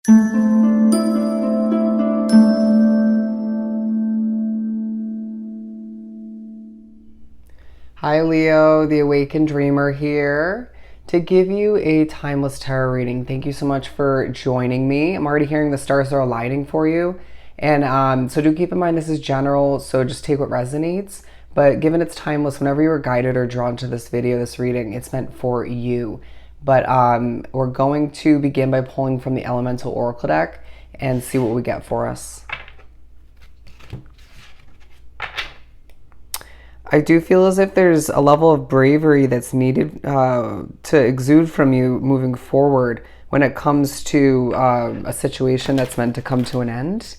Hi Leo, the Awakened Dreamer here to give you a timeless tarot reading. Thank you so much for joining me. I'm already hearing the stars are aligning for you. And so do keep in mind this is general, so just take what resonates. But given it's timeless, whenever you are guided or drawn to this video, this reading, it's meant for you. But we're going to begin by pulling from the Elemental Oracle deck and see what we get for us. I do feel as if there's a level of bravery that's needed to exude from you moving forward when it comes to a situation that's meant to come to an end,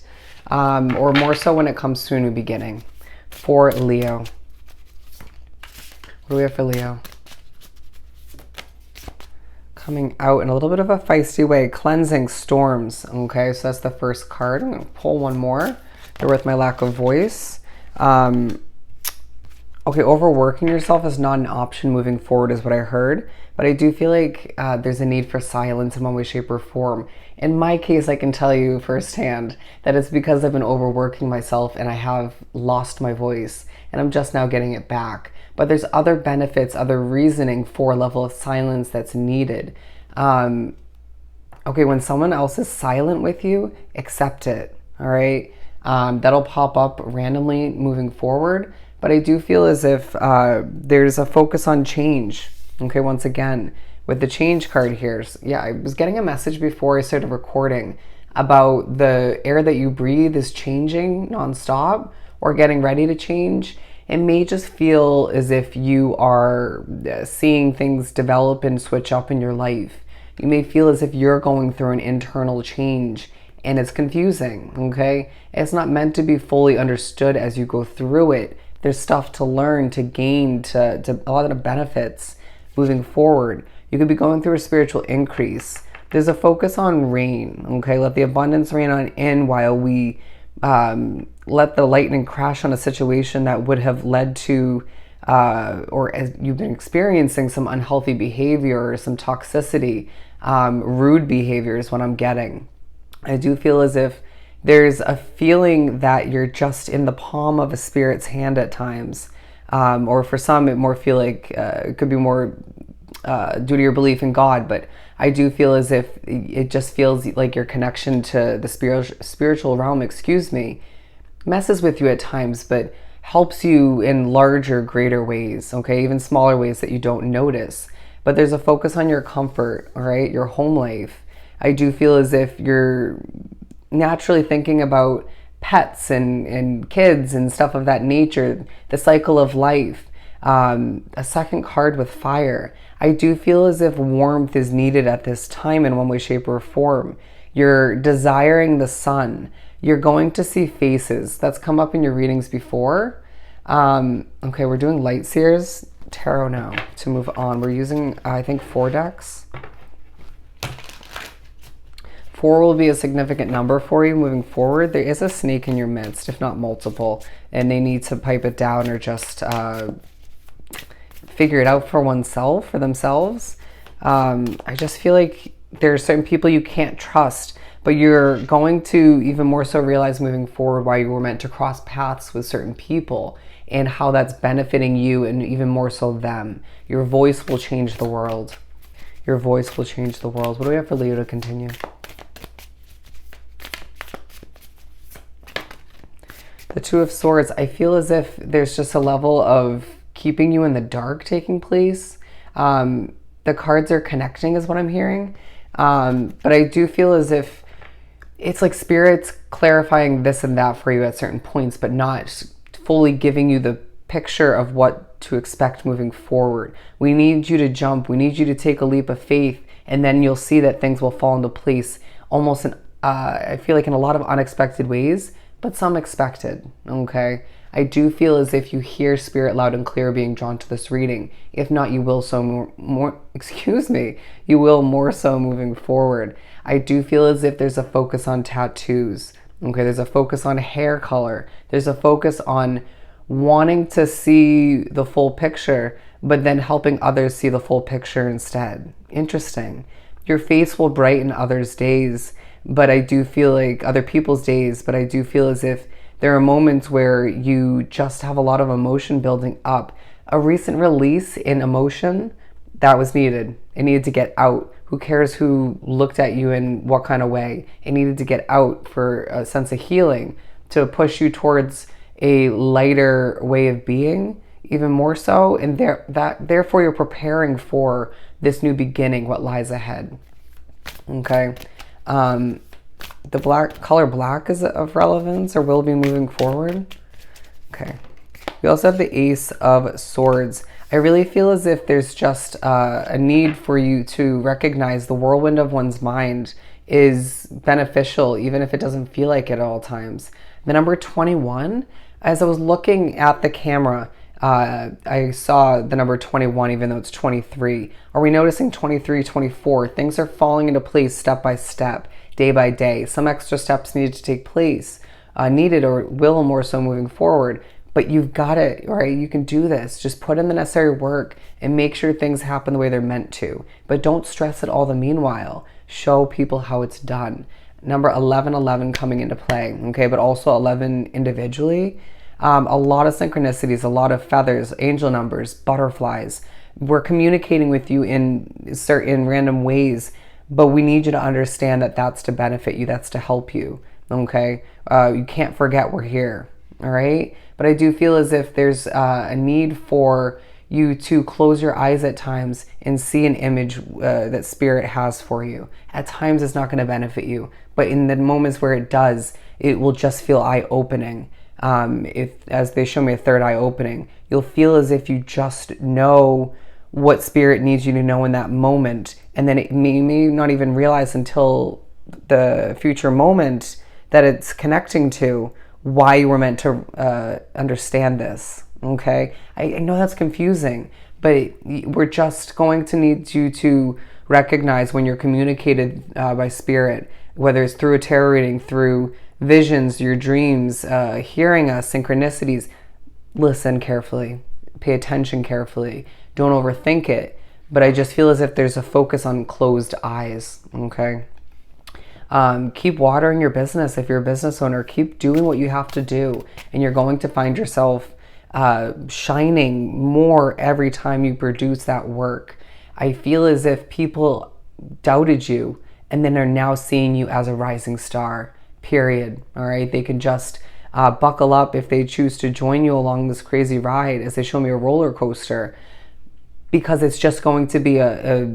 or more so when it comes to a new beginning. For Leo. What do we have for Leo? Coming out in a little bit of a feisty way, cleansing storms. Okay, so that's the first card. I'm going to pull one more. Bear with my lack of voice. Okay, overworking yourself is not an option moving forward is what I heard, but I do feel like there's a need for silence in one way, shape, or form. In my case, I can tell you firsthand that it's because I've been overworking myself and I have lost my voice and I'm just now getting it back. But there's other benefits, other reasoning for a level of silence that's needed. Okay, when someone else is silent with you, accept it, all right? That'll pop up randomly moving forward. But I do feel as if there's a focus on change. Okay, once again, with the change card here. Yeah, I was getting a message before I started recording about the air that you breathe is changing nonstop or getting ready to change. It may just feel as if you are seeing things develop and switch up in your life. You may feel as if you're going through an internal change and it's confusing, okay? It's not meant to be fully understood as you go through it. There's stuff to learn, to gain, to a lot of benefits moving forward. You could be going through a spiritual increase. There's a focus on rain, okay? Let the abundance rain on in while we let the lightning crash on a situation that would have led to, or as you've been experiencing some unhealthy behavior or some toxicity, rude behavior is what I'm getting. I do feel as if there's a feeling that you're just in the palm of a spirit's hand at times. Or for some, it more feel like it could be more due to your belief in God. But I do feel as if it just feels like your connection to the spiritual realm, messes with you at times, but helps you in larger, greater ways, okay? Even smaller ways that you don't notice. But there's a focus on your comfort, all right? Your home life. I do feel as if you're naturally thinking about pets and kids and stuff of that nature, the cycle of life. A second card with fire. I do feel as if warmth is needed at this time in one way, shape, or form. You're desiring the sun. You're going to see faces. That's come up in your readings before. Okay, we're doing Light Seers Tarot now to move on. We're using, I think, 4 decks. 4 will be a significant number for you moving forward. There is a snake in your midst, if not multiple, and they need to pipe it down or just figure it out for oneself, for themselves. I just feel like there are certain people you can't trust, but you're going to even more so realize moving forward why you were meant to cross paths with certain people and how that's benefiting you and even more so them. Your voice will change the world. Your voice will change the world. What do we have for Leo to continue? The Two of Swords, I feel as if there's just a level of keeping you in the dark taking place. The cards are connecting is what I'm hearing. But I do feel as if it's like spirits clarifying this and that for you at certain points, but not fully giving you the picture of what to expect moving forward. We need you to jump. We need you to take a leap of faith, and then you'll see that things will fall into place almost in, I feel like in a lot of unexpected ways, but some expected, okay? I do feel as if you hear spirit loud and clear being drawn to this reading. If not, you will so you will more so moving forward. I do feel as if there's a focus on tattoos, okay? There's a focus on hair color. There's a focus on wanting to see the full picture, but then helping others see the full picture instead. Interesting. Your face will brighten others' days. but I do feel like other people's days, but I do feel as if there are moments where you just have a lot of emotion building up. A recent release in emotion that was needed. It needed to get out. Who cares who looked at you in what kind of way? It needed to get out for a sense of healing, to push you towards a lighter way of being, even more so. And therefore, you're preparing for this new beginning, what lies ahead. Okay. The color black is of relevance or will be moving forward. Okay. We also have the Ace of Swords. I really feel as if there's just a need for you to recognize the whirlwind of one's mind is beneficial, even if it doesn't feel like it at all times. The number 21, as I was looking at the camera, I saw the number 21, even though it's 23. Are we noticing 23, 24? Things are falling into place step by step, day by day. Some extra steps needed to take place, needed or will more so moving forward. But you've got it, right? You can do this. Just put in the necessary work and make sure things happen the way they're meant to. But don't stress it all the meanwhile. Show people how it's done. Number 1111 coming into play, okay? But also 11 individually. A lot of synchronicities, a lot of feathers, angel numbers, butterflies. We're communicating with you in certain random ways, but we need you to understand that that's to benefit you, that's to help you, okay? You can't forget we're here, all right? But I do feel as if there's a need for you to close your eyes at times and see an image that spirit has for you. At times it's not going to benefit you, but in the moments where it does, it will just feel eye-opening. As they show me a third eye opening, you'll feel as if you just know what spirit needs you to know in that moment, and then you may not even realize until the future moment that it's connecting to why you were meant to understand this. Okay, I know that's confusing, but we're just going to need you to recognize when you're communicated by spirit, whether it's through a tarot reading, through visions, your dreams, hearing us, synchronicities. Listen carefully, pay attention carefully, don't overthink it. But I just feel as if there's a focus on closed eyes. Okay. Keep watering your business. If you're a business owner, keep doing what you have to do, and you're going to find yourself shining more every time you produce that work. I feel as if people doubted you and then are now seeing you as a rising star, period. All right. They can just buckle up if they choose to join you along this crazy ride, as they show me a roller coaster, because it's just going to be a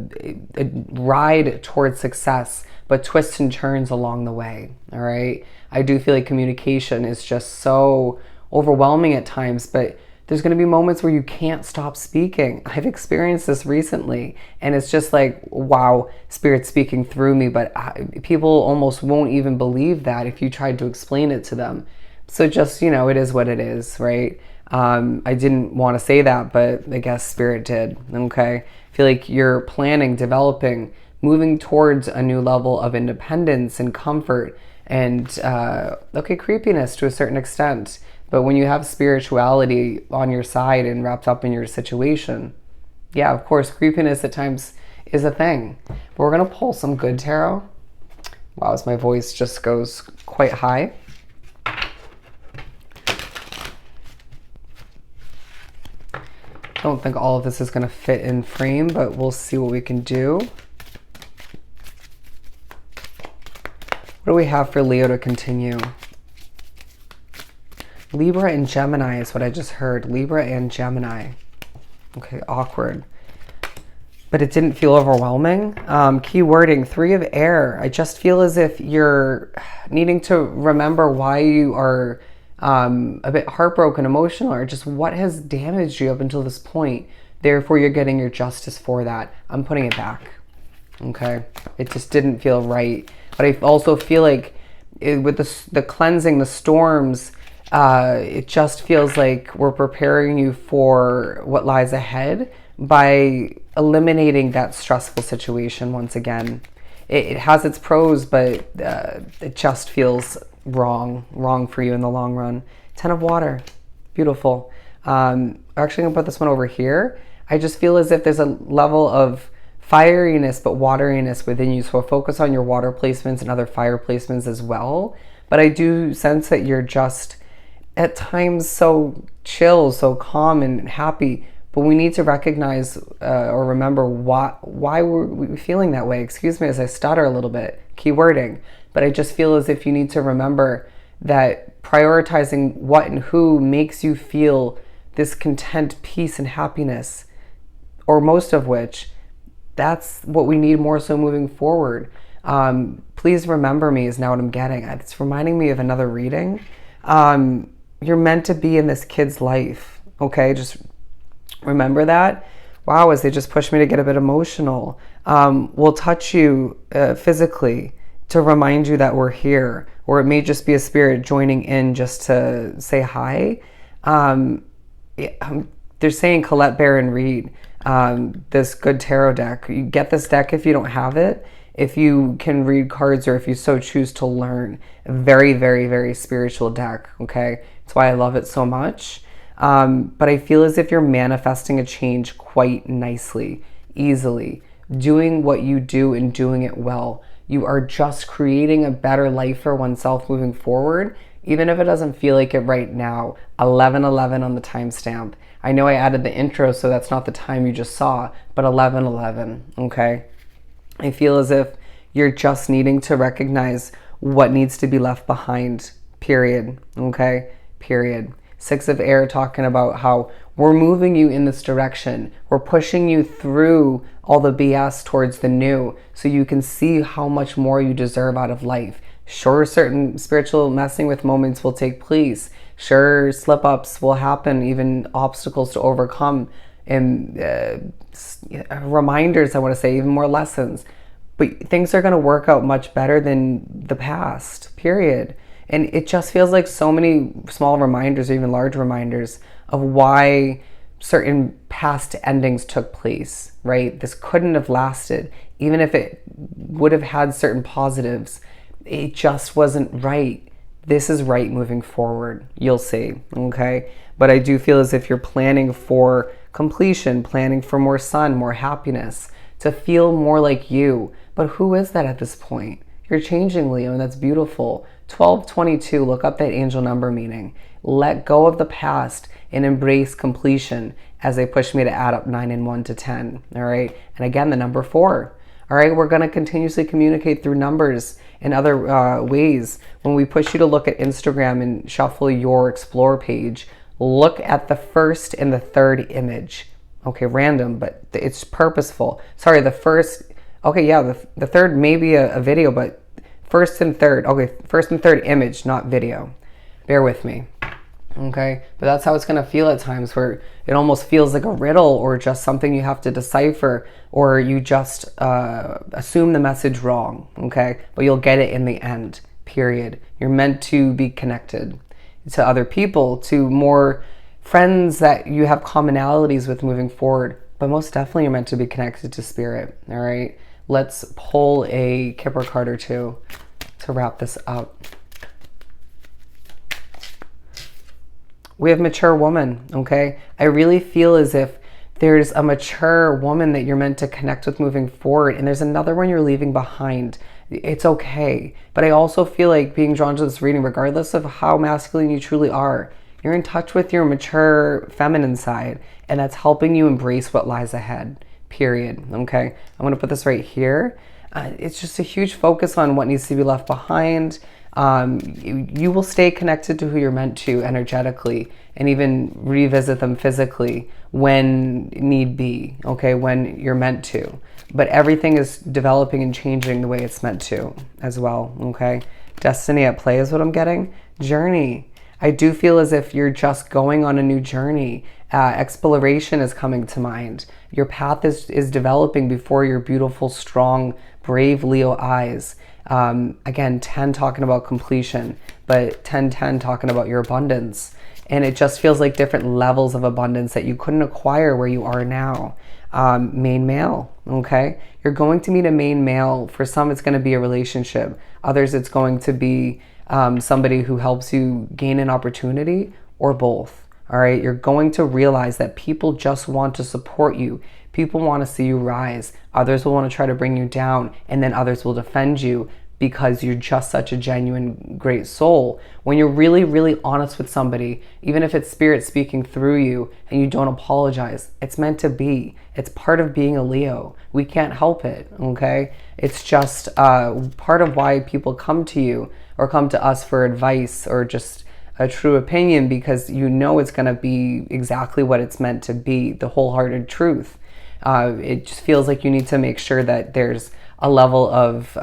ride towards success, but twists and turns along the way. All right. I do feel like communication is just so overwhelming at times, but there's going to be moments where you can't stop speaking. I've experienced this recently, and it's just like, wow, spirit's speaking through me, but people almost won't even believe that if you tried to explain it to them. So just, it is what it is, right? I didn't want to say that, but I guess spirit did. Okay. I feel like you're planning, developing, moving towards a new level of independence and comfort and, creepiness to a certain extent. But when you have spirituality on your side and wrapped up in your situation, yeah, of course, creepiness at times is a thing. But we're going to pull some good tarot. Wow, as my voice just goes quite high. I don't think all of this is going to fit in frame, but we'll see what we can do. What do we have for Leo to continue? Libra and Gemini is what I just heard. Libra and Gemini. Okay, awkward. But it didn't feel overwhelming. Key wording, 3 of air. I just feel as if you're needing to remember why you are a bit heartbroken, emotional, or just what has damaged you up until this point. Therefore, you're getting your justice for that. I'm putting it back. Okay? It just didn't feel right. But I also feel like with the cleansing, the storms, it just feels like we're preparing you for what lies ahead by eliminating that stressful situation once again. It has its pros, but it just feels wrong for you in the long run. 10 of water. Beautiful. Actually, I'm going to put this one over here. I just feel as if there's a level of fieriness but wateriness within you. So focus on your water placements and other fire placements as well. But I do sense that you're just at times so chill, so calm and happy. But we need to recognize or remember why were we feeling that way. Excuse me as I stutter a little bit, keywording. But I just feel as if you need to remember that prioritizing what and who makes you feel this content, peace, and happiness, or most of which, that's what we need more so moving forward. Please remember me is now what I'm getting. It's reminding me of another reading. You're meant to be in this kid's life, okay? Just remember that. Wow, as they just pushed me to get a bit emotional. We'll touch you physically to remind you that we're here, or it may just be a spirit joining in just to say hi. They're saying Colette Baron Reed, this good tarot deck. You get this deck if you don't have it. If you can read cards or if you so choose to learn. A very, very, very spiritual deck, okay? That's why I love it so much. But I feel as if you're manifesting a change quite nicely, easily. Doing what you do and doing it well. You are just creating a better life for oneself moving forward, even if it doesn't feel like it right now. 11:11 on the timestamp. I know I added the intro, so that's not the time you just saw, but 11:11, okay? I feel as if you're just needing to recognize what needs to be left behind, period, okay? Period. Six of Air talking about how we're moving you in this direction. We're pushing you through all the BS towards the new so you can see how much more you deserve out of life. Sure, certain spiritual messing with moments will take place. Sure, slip-ups will happen, even obstacles to overcome, and reminders, I want to say, even more lessons. But things are going to work out much better than the past, period. And it just feels like so many small reminders or even large reminders of why certain past endings took place, right? This couldn't have lasted. Even if it would have had certain positives, it just wasn't right. This is right moving forward. You'll see, okay? But I do feel as if you're planning for completion, planning for more sun, more happiness, to feel more like you. But who is that at this point? You're changing, Leo, and that's beautiful. 1222, look up that angel number meaning. Let go of the past and embrace completion as they push me to add up 9 and 1 to 10, all right? And again, the number 4. All right, we're going to continuously communicate through numbers and other ways. When we push you to look at Instagram and shuffle your explore page, look at the first and the third image. Okay, random, but it's purposeful. Sorry, the first, okay, yeah, the third may be a video, but first and third, okay, first and third image, not video. Bear with me, okay? But that's how it's gonna feel at times, where it almost feels like a riddle or just something you have to decipher, or you just assume the message wrong, okay? But you'll get it in the end, period. You're meant to be connected to other people, to more friends that you have commonalities with moving forward, but most definitely you're meant to be connected to spirit, all right? Let's pull a Kipper card or two to wrap this up. We have mature woman, okay? I really feel as if there's a mature woman that you're meant to connect with moving forward, and there's another one you're leaving behind. It's okay. But I also feel like being drawn to this reading, regardless of how masculine you truly are, you're in touch with your mature feminine side, and that's helping you embrace what lies ahead, period, okay? I'm gonna put this right here. It's just a huge focus on what needs to be left behind. You will stay connected to who you're meant to energetically, and even revisit them physically when need be, okay, when you're meant to. But everything is developing and changing the way it's meant to as well, okay? Destiny at play is what I'm getting. Journey. I do feel as if you're just going on a new journey. Exploration is coming to mind. Your path is developing before your beautiful, strong, brave Leo eyes. Again, 10 talking about completion, but 10-10 talking about your abundance. And it just feels like different levels of abundance that you couldn't acquire where you are now. Main male, okay? You're going to meet a main male. For some, it's going to be a relationship. Others, it's going to be somebody who helps you gain an opportunity, or both. All right, you're going to realize that people just want to support you. People want to see you rise. Others will want to try to bring you down, and then others will defend you because you're just such a genuine, great soul. When you're really, really honest with somebody, even if it's spirit speaking through you and you don't apologize, it's meant to be. It's part of being a Leo. We can't help it, okay? It's just part of why people come to you or come to us for advice or just a true opinion, because you know it's going to be exactly what it's meant to be, the wholehearted truth. It just feels like you need to make sure that there's a level of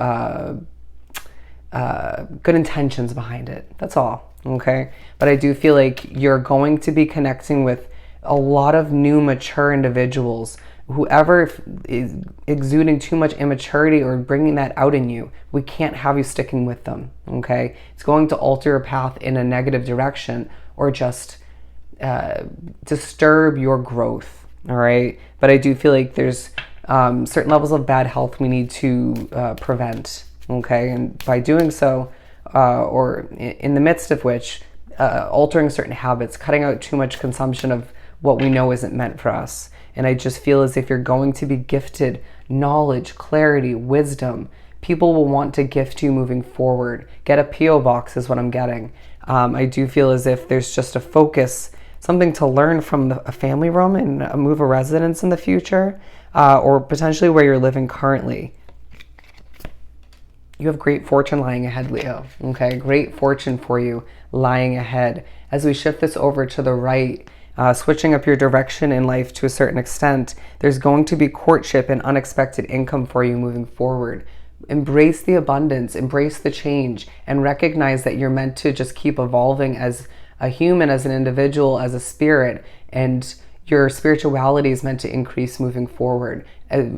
good intentions behind it. That's all, okay? But I do feel like you're going to be connecting with a lot of new mature individuals. Whoever is exuding too much immaturity or bringing that out in you, we can't have you sticking with them, okay? It's going to alter your path in a negative direction or just disturb your growth, all right? But I do feel like there's certain levels of bad health we need to prevent, okay? And by doing so, or in the midst of which, altering certain habits, cutting out too much consumption of what we know isn't meant for us. And I just feel as if you're going to be gifted knowledge, clarity, wisdom. People will want to gift you moving forward. Get a P.O. box is what I'm getting. I do feel as if there's just a focus, something to learn from a family room and a move of residence in the future, or potentially where you're living currently. You have great fortune lying ahead, Leo, okay? Great fortune for you lying ahead. As we shift this over to the right, switching up your direction in life to a certain extent, there's going to be courtship and unexpected income for you moving forward. Embrace the abundance, embrace the change, and recognize that you're meant to just keep evolving as a human, as an individual, as a spirit, and your spirituality is meant to increase moving forward,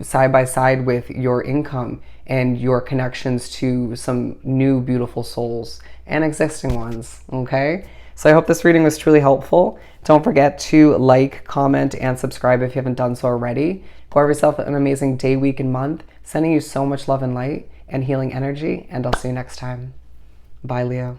side by side with your income and your connections to some new beautiful souls and existing ones, okay? So I hope this reading was truly helpful. Don't forget to like, comment, and subscribe if you haven't done so already. Go have yourself an amazing day, week, and month. Sending you so much love and light and healing energy, and I'll see you next time. Bye, Leo.